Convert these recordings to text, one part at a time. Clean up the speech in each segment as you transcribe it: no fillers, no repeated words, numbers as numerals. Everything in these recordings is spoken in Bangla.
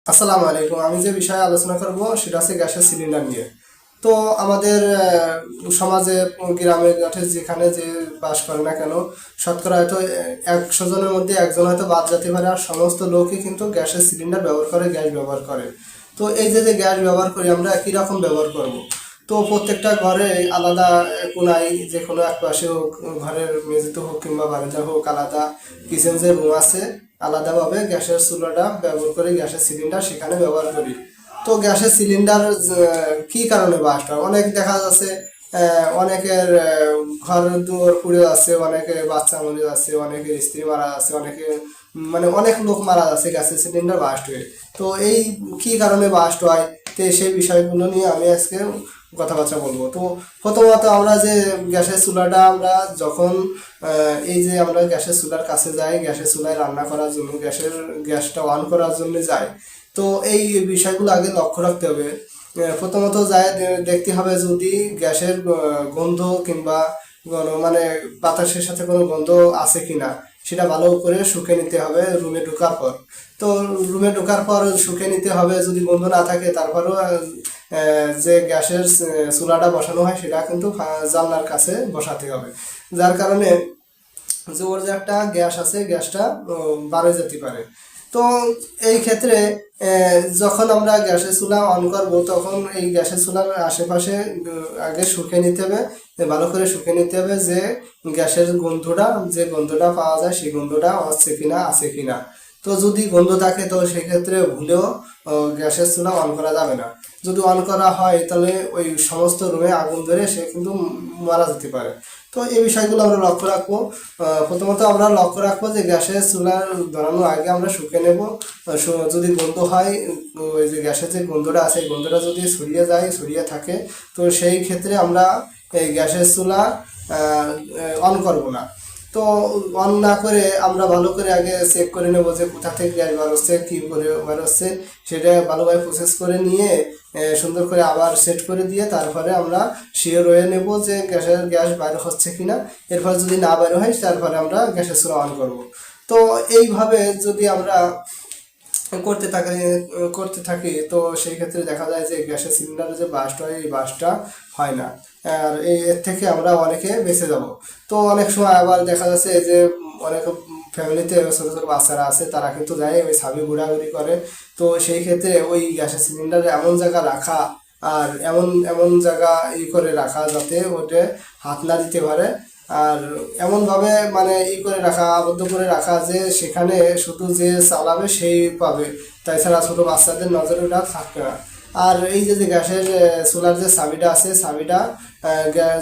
আসসালামু আলাইকুম। আমি যে বিষয়ে আলোচনা করব সেটা হচ্ছে গ্যাসের সিলিন্ডার নিয়ে। তো আমাদের সমাজে, গ্রামে ঘাটে যেখানে যে বাস করে না কেন, শতকরা হয়তো 100 জনের মধ্যে একজন হয়তো বাদ যেতে পারে, আর সমস্ত লোকই কিন্তু গ্যাসের সিলিন্ডার ব্যবহার করে, গ্যাস ব্যবহার করে। তো এই যে গ্যাস ব্যবহার করি আমরা, একই রকম ব্যবহার করব। তো প্রত্যেকটা ঘরে আলাদা কোনায়, যে কোনো এক পাশে হোক, ঘরের মেঝেতে হোক কিংবা বারান্দা হোক, আলাদা কিচেন যে রুম আছে, আলাদাভাবে গ্যাসের চুলাটা ব্যবহার করি, গ্যাসের সিলিন্ডার সেখানে ব্যবহার করি। তো গ্যাসের সিলিন্ডার কি কারণে বাস্ট হয়? অনেক দেখা যাচ্ছে অনেকের ঘর দুয়ার পুড়ে যাচ্ছে, অনেকে বাচ্চা মরে যাচ্ছে, অনেকের স্ত্রী মারা যাচ্ছে, অনেকে মানে অনেক লোক মারা যাচ্ছে গ্যাসের সিলিন্ডার বাস্ট হয়ে। তো এই কি কারণে বাস্ট হয়, তো সেই বিষয়গুলো নিয়ে আমি আজকে কথাবার্তা বলবো। তো প্রথমত আমরা যে গ্যাসের চুলাটা আমরা যখন এই যে আমরা গ্যাসের চুলার কাছে যাই, গ্যাসের চুলায় রান্না করার জন্য, গ্যাসটা অন করার জন্য যাই। তো এই বিষয়গুলো আগে লক্ষ্য রাখতে হবে। প্রথমত যায় দেখতে হবে যদি গ্যাসের গন্ধ কিংবা মানে বাতাসের সাথে কোনো গন্ধ আছে কিনা, সেটা ভালো করে শুকে নিতে হবে রুমে ঢোকার পর। তো রুমে ঢোকার পর শুকে নিতে হবে, যদি গন্ধ না থাকে তারপরেও যে গ্যাসের চুলাটা বসানো হয় সেটা কিন্তু জানলার কাছে বসাতে হবে। যার কারণে যে ওর যে একটা গ্যাস আছে, গ্যাসটা বাড়ে যেতে পারে। তো এই ক্ষেত্রে যখন আমরা গ্যাসের চুলা অন করবো, তখন এই গ্যাসের চুলার আশেপাশে আগে শুকে নিতে হবে, ভালো করে শুকে নিতে হবে যে গ্যাসের গন্ধটা, যে গন্ধটা পাওয়া যায় সেই গন্ধটা হচ্ছে কিনা, আছে কিনা। তো যদি গন্ধ থাকে তো সেক্ষেত্রে ভুলেও গ্যাসের চুলা অন করা যাবে না। যদি অন করা হয় তাহলে ওই সমস্ত রুমে আগুন ধরে সে কিন্তু মারা যেতে পারে। তো এই বিষয়গুলো আমরা লক্ষ্য রাখবো। প্রথমত আমরা লক্ষ্য রাখবো যে গ্যাসের চুলা ধরানোর আগে আমরা শুকে নেব। যদি গন্ধ হয়, ওই যে গ্যাসের যে গন্ধটা আছে, এই গন্ধটা যদি ছড়িয়ে যায়, ছড়িয়ে থাকে, তো সেই ক্ষেত্রে আমরা এই গ্যাসের চুলা অন করব না। তো অন না করে আমরা ভালো করে আগে চেক করে নেব যে কোথা থেকে গ্যাস বার হচ্ছে, কী করে বার হচ্ছে, সেটা ভালোভাবে প্রসেস করে নিয়ে সুন্দর করে আবার সেট করে দিয়ে তারপরে আমরা শিওর হয়ে নেব যে গ্যাস বাইরে হচ্ছে কিনা। এরপর যদি না বাইরে হয় তারপরে আমরা গ্যাসের চুলা অন করব। তো এইভাবে যদি আমরা করতে থাকি তো সেই ক্ষেত্রে দেখা যায় যে গ্যাসের সিলিন্ডারে যে বাস্ট হয়, এই বাস্টটা হয় না। আর এর থেকে আমরা অনেকে বেঁচে যাব। তো অনেক সময় আবার দেখা যাচ্ছে যে অনেক ফ্যামিলিতে ছোটো ছোটো বাচ্চারা আছে, তারা কিন্তু যায় ওই ছাবি ঘোরাঘুরি করে। তো সেই ক্ষেত্রে ওই গ্যাসের সিলিন্ডারে এমন জায়গা রাখা, আর এমন এমন জায়গা করে রাখা যাতে ওটা হাত না দিতে পারে। আর এমনভাবে মানে করে রাখা, আবদ্ধ করে রাখা যে সেখানে শুধু যে চালাবে সেই পাবে, তাছাড়া ছোটো বাচ্চাদের নজরে ওটা থাকবে না। আর এই যে গ্যাসের চুলার যে চাবিটা আছে, চাবিটা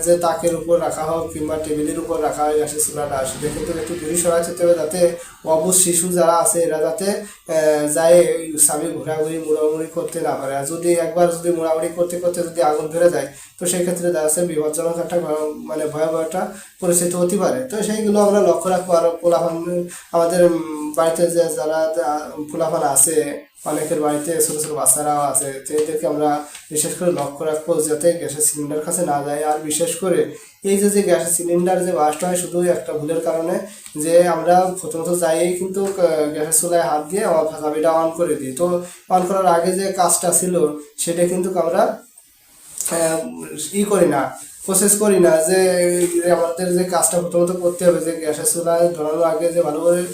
যে তাকের উপর রাখা হোক কিংবা টেবিলের উপর রাখা হয় গ্যাসের চুলাটা, সেটা কিন্তু একটু দূরে সরাই যেতে হবে, যাতে অবুঝ শিশু যারা আছে এরা যাতে যায় চাবি ঘোরাঘুরি মুড়ামুড়ি করতে না পারে। আর যদি একবার যদি মুড়ামুড়ি করতে করতে যদি আগুন ধরে যায়, তো সেই ক্ষেত্রে দেখা যাচ্ছে বিপজ্জনক একটা মানে ভয়াবহ একটা পরিস্থিতি হতে পারে। তো সেইগুলো আমরা লক্ষ্য রাখবো। আর পোলাপান, আমাদের বাড়িতে যে যারা পোলাপান আছে, অনেকের বাড়িতে ছোটো ছোটো বাচ্চারাও আছে, তো এদেরকে আমরা বিশেষ করে লক্ষ্য রাখবো যাতে গ্যাসের সিলিন্ডার কাছে না যায়। আর বিশেষ করে এই যে গ্যাসের সিলিন্ডার যে বাস্ট হয় শুধু একটা ভুলের কারণে, যে আমরা প্রথমত যাই কিন্তু গ্যাসের চুলায় হাত দিয়ে আমার চাবিটা অন করে দিই। তো অন করার আগে যে কাজটা ছিল সেটা কিন্তু আমরা আহ, করি না, প্রসেস করি না যে আমাদের যে কাজটা প্রথমত করতে হবে, যে গ্যাসের চুলায় ধরানোর আগে যে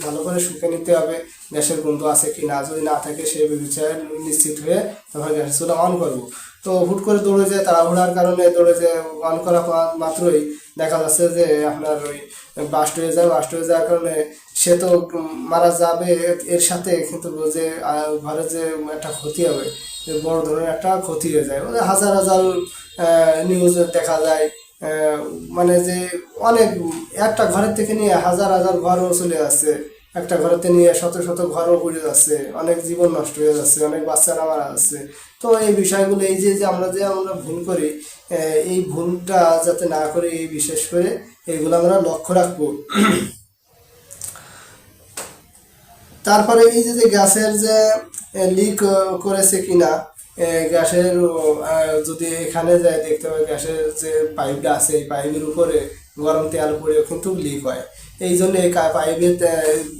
ভালো করে শুকে নিতে হবে গ্যাসের গন্ধ আছে কি না। যদি না থাকে সেই বিষয়ে নিশ্চিত হয়ে তারপর গ্যাসের চুলা অন করব। তো হুট করে দৌড়ে যায়, তাড়াহুড়ার কারণে দৌড়ে যে অন করা মাত্রই দেখা যাচ্ছে যে আপনার ওই বাস্ট হয়ে যাওয়ার কারণে সে তো মারা যাবে, এর সাথে কিন্তু যে ঘরে যে একটা ক্ষতি হবে, যে বড় ধরনের একটা ক্ষতি হয়ে যায়। মানে হাজার হাজার নিউজ দেখা যায়, মানে যে অনেক একটা ঘরের থেকে নিয়ে হাজার হাজার ঘরও চলে যাচ্ছে, একটা ঘরেতে নিয়ে শত শত ঘরও পড়ে যাচ্ছে, অনেক জীবন নষ্ট হয়ে যাচ্ছে, অনেক বাচ্চারা মারা যাচ্ছে। তো এই বিষয়গুলো, এই যে আমরা ভুল করি, এই ভুলটা যাতে না করি, এই বিশেষ করে এইগুলো আমরা লক্ষ্য রাখবো। তারপরে এই যে গ্যাসের যে লিক করেছে কিনা, গ্যাসের যদি এখানে যায় দেখতে হবে গ্যাসের যে পাইপটা আছে এই পাইপের উপরে গরম তেল পড়েও কিন্তু লিক হয়। এই জন্য এই পাইপের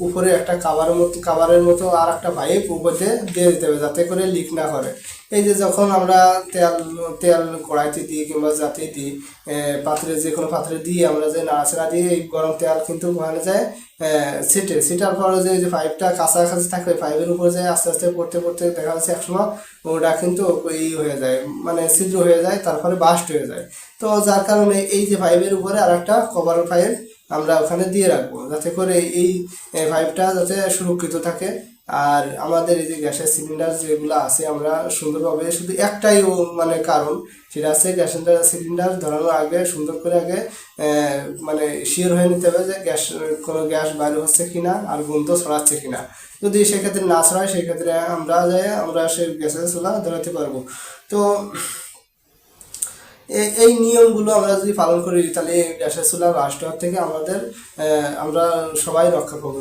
উপরে একটা কাভারের মতো আর একটা পাইপ উপরে দিয়ে দিতে হবে যাতে করে লিক না করে। এই যে যখন আমরা তেল তেল কড়াইতে দিই কিংবা যাতে দিই, পাত্রে যে কোনো পাত্রে দিয়ে আমরা যে নাড়াচাড়া দিয়ে এই গরম তেল কিন্তু ওখানে যায় ছিটার পরে যে যে পাইপটা কাছাকাছি থাকবে পাইপের উপরে যায় আস্তে আস্তে পড়তে পড়তে দেখা যাচ্ছে একসময় ওটা কিন্তু এই হয়ে যায়, মানে ছিদ্র হয়ে যায়, তারপরে বাস্ট হয়ে যায়। তো যার কারণে এই যে পাইপের উপরে আর একটা কভার পাইপ আমরা ওখানে দিয়ে রাখবো যাতে করে এই পাইপটা যাতে সুরক্ষিত থাকে। আর আমাদের এই যে গ্যাসের সিলিন্ডার যেগুলো আছে আমরা সুন্দরভাবে শুধু একটাই মানে কারণ, সেটা আছে গ্যাসের সিলিন্ডার ধরানোর আগে সুন্দর করে আগে মানে শিওর হয়ে নিতে হবে যে কোনো গ্যাস বাইরে হচ্ছে কিনা আর গন্ধ ছড়াচ্ছে কিনা। যদি সেক্ষেত্রে না ছড়ায় সেক্ষেত্রে আমরা সেই গ্যাসের চুলা ধরাতে পারবো। তো এই নিয়মগুলো আমরা যদি পালন করি তাহলে গ্যাসের চুলা বাস্ট হওয়ার থেকে আমরা সবাই রক্ষা পাবো।